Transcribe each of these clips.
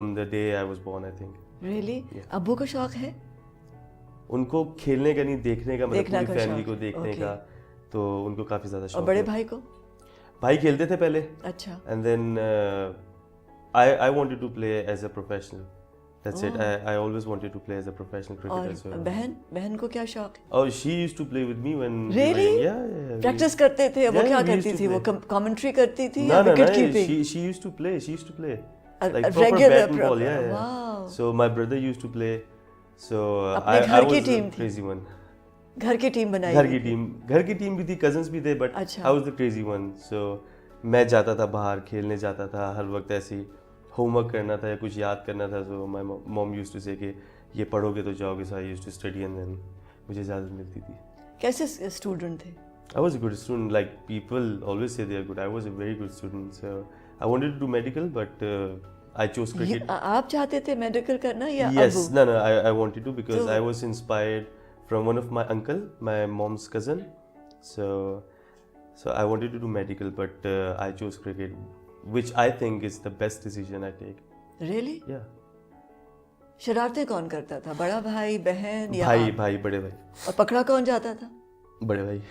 from the day I was born, I think. Really? Yeah. अब्बू को शौक है? उनको खेलने का नहीं, देखने का, मतलब देखने पूरी का फैमिली शौक। को देखने Okay. का, तो उनको काफी ज्यादा और शौक बड़े है। भाई को? भाई खेलते थे पहले, अच्छा। and then I wanted to play as a professional. That's it. I always wanted to play as a professional cricketer. और So. बहन को क्या शौक है? Oh, she used to play with me when we were Really? young. Yeah. Practice करते थे? वो Yeah, क्या we used करती to थी? वो play. कमेंट्री करती थी No, या no, wicket no. Keeping? She used to play. She used to play. A Like proper regular bat and ball. Yeah, yeah. Wow. So my brother used to play. So अपने I घर की was the team थी? crazy one. घर की team बनाई घर हुई की थी? टीम भी थी, कजन्स भी थे, बट अच्छा। I was the crazy one. So मैं जाता था बाहर खेलने, जाता था हर वक्त ऐसे ही होमवर्क करना था या कुछ याद करना था। So my mom used to say कि ये पढ़ोगे तो जाओगे। So I used to study and then मुझे इजाज़त मिलती थी। कैसे स्टूडेंट थे? I was a good student, like people always say they are good. I was a very good student. So I wanted to do medical, but I chose cricket. आप चाहते थे medical करना या Yes, अब्बू? no, I wanted to because So- I was inspired from one of my uncle, my mom's cousin. So I wanted to do medical, but I chose cricket, which I think is the best decision I take. Really? Yeah. शरारतें कौन करता था? बड़ा भाई, बहन या भाई आप? भाई बड़े भाई और पकड़ा कौन जाता था? बड़े भाई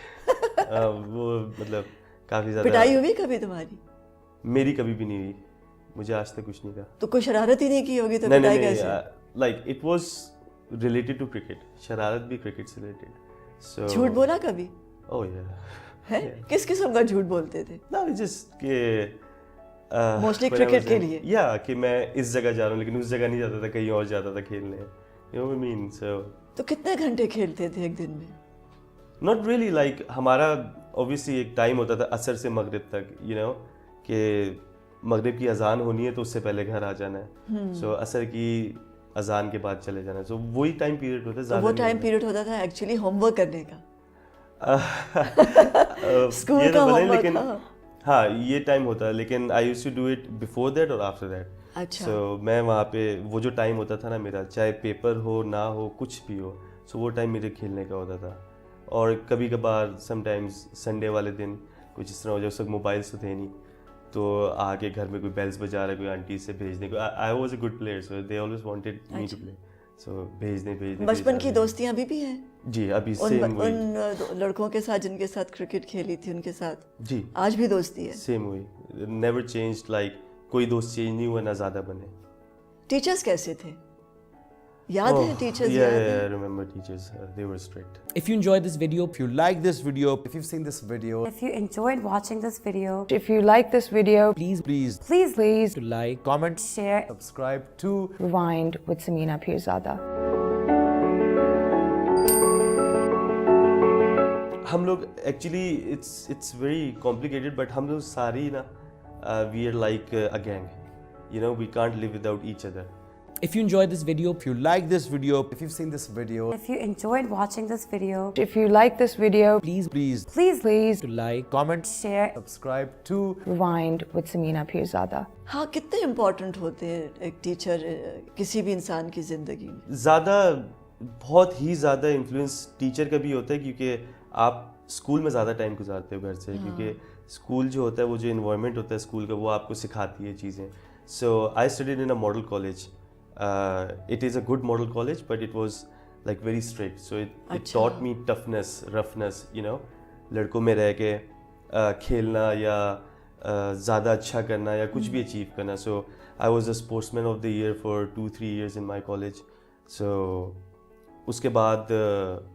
वो मतलब काफी ज्यादा पिटाई हुई कभी तुम्हारी? मेरी कभी भी नहीं हुई, मुझे आज तक कुछ नहीं कहा। तो कोई शरारत ही नहीं की होगी तो नहीं पिटाई नहीं कैसे? Like it was related to cricket. शरारत भी क्रिकेट से रिलेटेड। सो झूठ बोला कभी? ओह या है? किस किस्म का झूठ बोलते थे? ना जस्ट के Mostly when I cricket was के in- लिए? या कि मैं इस जगह जा रहा हूँ, लेकिन उस जगह नहीं जाता था, कहीं और जाता था खेलने। You know what I mean? So तो कितने घंटे खेलते थे एक दिन में? नॉट रियली, लाइक हमारा ऑब्वियसली एक टाइम होता था असर से मगरिब तक, यू नो, कि मगरिब की अजान होनी है तो उससे पहले घर आ जाना है। सो असर की अजान के बाद चले जाना है। सो वही टाइम पीरियड होता है। तो ज़्यादा वो नहीं टाइम होता। पीरियड होता था एक्चुअली होमवर्क करने का। स्कूल ये का तो पता नहीं, होमवर्क, लेकिन हाँ। हाँ ये टाइम होता है, लेकिन I used to do it before that और आफ्टर दैट। अच्छा। सो मैं वहाँ पे वो जो टाइम होता था ना मेरा, चाहे पेपर हो ना हो कुछ भी हो, सो वो टाइम मेरे खेलने का होता था। और कभी कभार समटाइम्स संडे वाले दिन कुछ इस तरह हो जाए, उस वक्त मोबाइल्स तो थे नहीं, तो आके घर में कोई बेल्स बजा रहा है, कोई आंटी से भेजने को। I was a good player, so they always wanted me to play. So भेजने बचपन की भेजने। दोस्तियां अभी भी हैं? जी अभी उन सेम हुई। उन लड़कों के साथ जिनके साथ क्रिकेट खेली थी उनके साथ जी आज भी दोस्ती है? सेम हुई। नेवर चेंज्ड, लाइक कोई दोस्त चेंज नहीं हुआ, ना ज़्यादा बने। टीचर्स कैसे थे? याद है टीचर्स? Yeah, याद yeah, है? I remember teachers. They were strict. If you enjoyed this video, If you like this video, if you've seen this video, If you enjoyed watching this video, If you like this video, please please to like, comment, share, subscribe to rewind with Samina Pirzada. हम लोग actually it's very complicated, but हम लोग सारे ही ना we are like a gang, you know, we can't live without each other. if you enjoyed this video, if you like this video, if you've seen this video, if you enjoyed watching this video, If you like this video, please please to like, comment, share, subscribe to rewind with Samina Pirzada. हाँ, कितने important होते हैं एक teacher किसी भी इंसान की जिंदगी में? ज़्यादा, बहुत ही ज़्यादा इन्फ्लुएंस टीचर का भी होता है, क्योंकि आप स्कूल में ज़्यादा टाइम गुजारते हो घर से, क्योंकि स्कूल जो होता है, वो जो इन्वायरमेंट होता है स्कूल का, वो आपको सिखाती है चीज़ें। So I studied in a model college. It is a good model college, but it was like very strict. So it अच्छा। taught me toughness, roughness, you know, लड़कों में रह के खेलना या ज़्यादा अच्छा करना या कुछ भी अचीव करना। So I was a sportsman of the year for 2-3 years in my college. So उसके बाद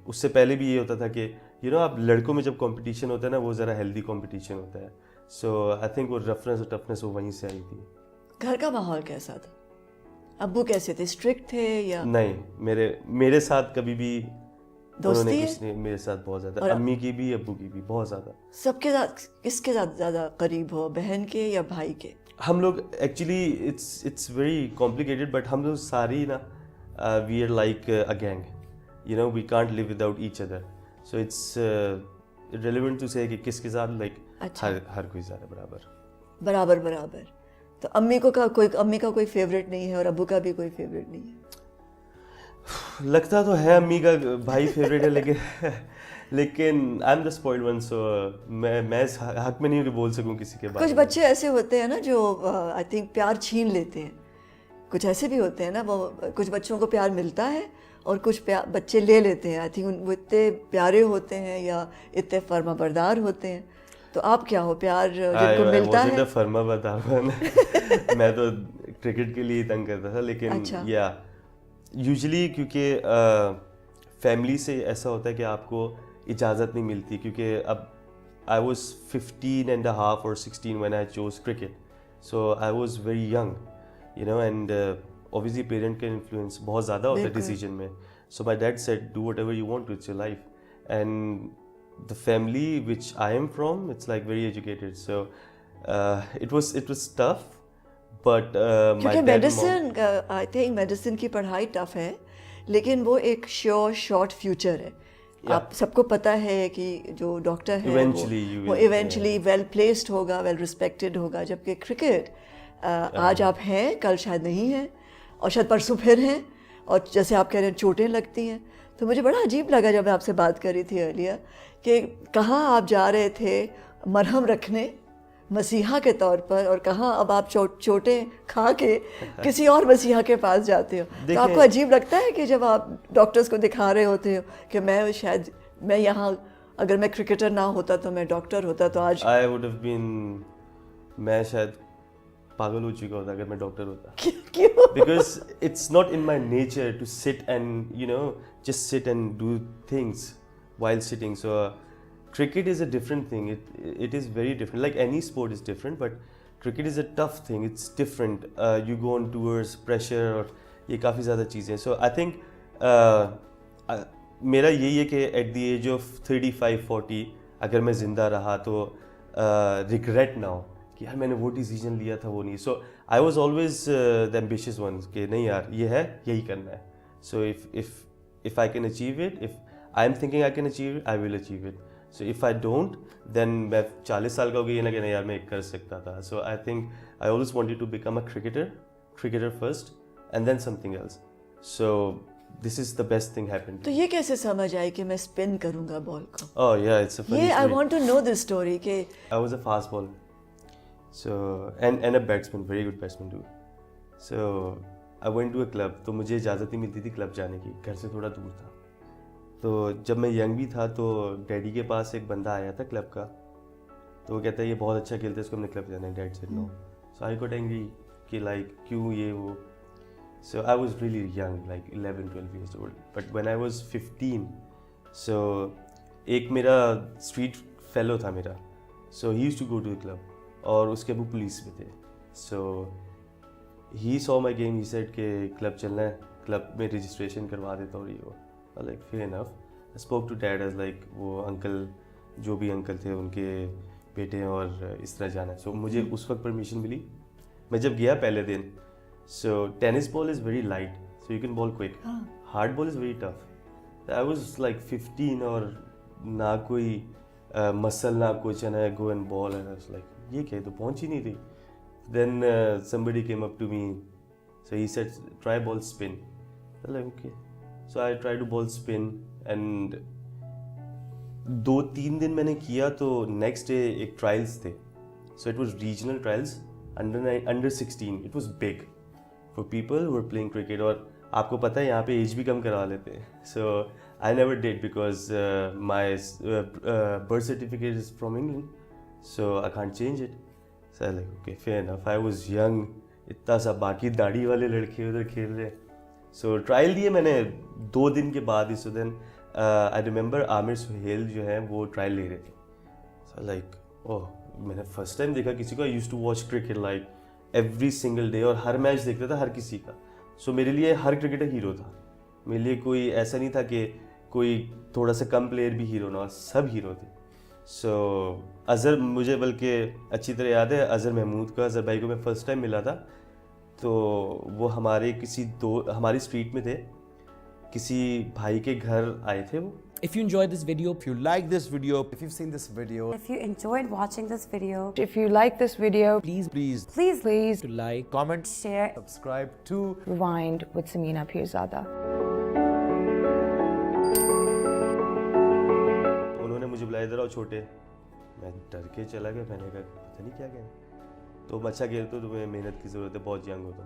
उससे पहले भी ये होता था कि you know, आप लड़कों में जब कंपटीशन होता है ना, वो ज़रा हेल्दी कंपटीशन होता है। So I think वो रफनेस और टफनेस वो वहीं से आई थी। घर का माहौल कैसा था? अब्बू कैसे थे? स्ट्रिक्ट थे या? नहीं, मेरे साथ कभी भी दोस्ती उन्होंने है? कुछ नहीं, मेरे साथ बहुत ज़्यादा, और अम्मी की भी अब्बू की भी बहुत ज़्यादा। सबके साथ किसके साथ ज़्यादा करीब हो, बहन के या भाई के? हम लोग actually it's very complicated, but हम लोग सारे ही ना we are like a gang, you know, we can't live without each other. So it's relevant to say कि किसके साथ, लाइक अच्छा। हर कोई ज़्यादा बराबर। बराबर। तो अम्मी का कोई फेवरेट नहीं है और अब्बू का भी कोई फेवरेट नहीं है? लगता तो है अम्मी का भाई फेवरेट है, लेकिन I am the spoiled one, so मैं इस हक में नहीं बोल सकूं किसी के बारे कुछ में। बच्चे ऐसे होते हैं ना जो आई थिंक प्यार छीन लेते हैं। कुछ ऐसे भी होते हैं ना, वो कुछ बच्चों को प्यार मिलता है और कुछ बच्चे ले लेते हैं। आई थिंक वो इतने प्यारे होते हैं या इतने फर्माबरदार होते हैं। तो आप क्या हो, प्यार जिनको मिलता है? फर्मा बता मैं तो क्रिकेट के लिए ही तंग करता था, लेकिन अच्छा। या यूजुअली क्योंकि फैमिली से ऐसा होता है कि आपको इजाज़त नहीं मिलती, क्योंकि अब I was 15 and a half or 16 when I chose cricket, so I was very young, you know, and obviously parent का influence बहुत ज़्यादा होता है बिल्कुल। decision में. So my dad said, do whatever you want with your life, and the family which I am from, it's like very educated, so it was tough, but my क्योंकि dad and mom- medicine, I think medicine की पढ़ाई tough है, लेकिन वो एक sure short future है। आप सबको पता है कि जो डॉक्टर है Eventually you वो will, इवेंचुअली वेल प्लेस्ड होगा, वेल रिस्पेक्टेड होगा, जबकि क्रिकेट आज आप हैं, कल शायद नहीं हैं, और शायद परसों फिर हैं, और जैसे आप कह रहे हैं चोटें लगती हैं। तो मुझे बड़ा अजीब लगा जब मैं आपसे बात कर रही थी अर्लियर कि कहाँ आप जा रहे थे मरहम रखने मसीहा के तौर पर, और कहाँ अब आप चोटें खा के किसी और मसीहा के पास जाते हो। तो आपको अजीब लगता है कि जब आप डॉक्टर्स को दिखा रहे होते हो कि मैं यहाँ, अगर मैं क्रिकेटर ना होता तो मैं डॉक्टर होता, तो आज I would have been, मैं शायद पागल हो चुका होता अगर मैं डॉक्टर होता। क्यों? Because it's not in my nature to sit and, you know, just sit and do things while sitting. So cricket is a different thing. It is very different. Like any sport is different, but cricket is a tough thing. It's different. You go on tours, pressure, और ये काफ़ी ज़्यादा चीज़ें. So I think मेरा यही है कि at the age of 35-40 अगर मैं ज़िंदा रहा तो regret ना हो कि यार मैंने वो डिसीजन लिया था, वो नहीं. So I was always the ambitious one कि नहीं यार ये है, यही करना है. So if I can achieve it, if I'm thinking I can achieve it, I will achieve it. So if I don't, then मैं 40 साल का हो गया ये ना कि नहीं यार मैं कर सकता था. So I think I always wanted to become a cricketer first, and then something else. So this is the best thing happened. तो ये कैसे समझ आई कि मैं स्पिन करूंगा बॉल को? Oh yeah, it's a funny ये I story. Want to know this story कि I was a fast bowler. So and a batsman, very good batsman too. So I went to a club. तो मुझे इजाज़त नहीं मिलती थी club जाने की, घर से थोड़ा दूर था. तो जब मैं यंग भी था तो डैडी के पास एक बंदा आया था क्लब का, तो वो कहता है ये बहुत अच्छा खेलता है, इसको हमने क्लब जाना है. Dad said no. So I got angry कि लाइक क्यों ये वो. So I was really young, like 11-12 years old. But when I was 15, so एक मेरा स्ट्रीट फेलो था मेरा, so he used to go to the club, और उसके अबू पुलिस में थे. So he saw my game, he said के क्लब चलना है, क्लब में रजिस्ट्रेशन करवा देता और ये वो. Like fair enough. I spoke to dad as like वो अंकल, जो भी अंकल थे उनके बेटे हैं और इस तरह जाना है. So मुझे उस वक्त परमिशन मिली. मैं जब गया पहले दिन, so tennis ball is very light, so you can bowl quick. Hard ball is very tough. I was like 15 और ना कोई मसल ना कुछ, and I go and ball and I was like ये क्या है, तो पहुंच ही नहीं रही. Then somebody came up to me, so he said try ball spin. I was like okay. So I tried to ball spin, and 2-3 दिन मैंने किया तो नेक्स्ट डे एक ट्रायल्स थे. So it was regional trials under 16. It was big for people who were playing cricket. और आपको पता है यहाँ पे एज भी कम करवा लेते हैं. So I never did because my birth certificate is from England, so I can't change it. So I like okay, fair enough. I was young, इतना सा बाकी दाढ़ी वाले लड़के उधर खेल रहे. सो ट्रायल दिए मैंने 2 दिन के बाद ही. So then I remember Aamir Suhail जो है वो ट्रायल ले रहे थे. सो लाइक ओह, मैंने फर्स्ट टाइम देखा किसी को. I used to watch cricket like every single day, और हर मैच देखता था हर किसी का. सो मेरे लिए हर क्रिकेटर हीरो था. मेरे लिए कोई ऐसा नहीं था कि कोई थोड़ा सा कम प्लेयर भी हीरो ना, सब हीरो थे. सो अज़हर, मुझे बल्कि अच्छी तरह याद है अज़हर महमूद का, अज़हर भाई को मैं फ़र्स्ट टाइम मिला था. तो वो हमारे हमारी स्ट्रीट में थे, किसी भाई के घर आए थे वो. If you enjoyed this video, If you like this video, if you've seen this video, If you enjoyed watching this video, If you like this video, please please to like, comment, share. subscribe to Rewind with Samina Pirzada. उन्होंने मुझे बुलाया, इधर आओ छोटे. मैं डर के चला गया. मैंने कहा पता नहीं क्या कहना. तो अच्छा खेलते हो, तुम्हें मेहनत की ज़रूरत है, बहुत यंग हो तुम.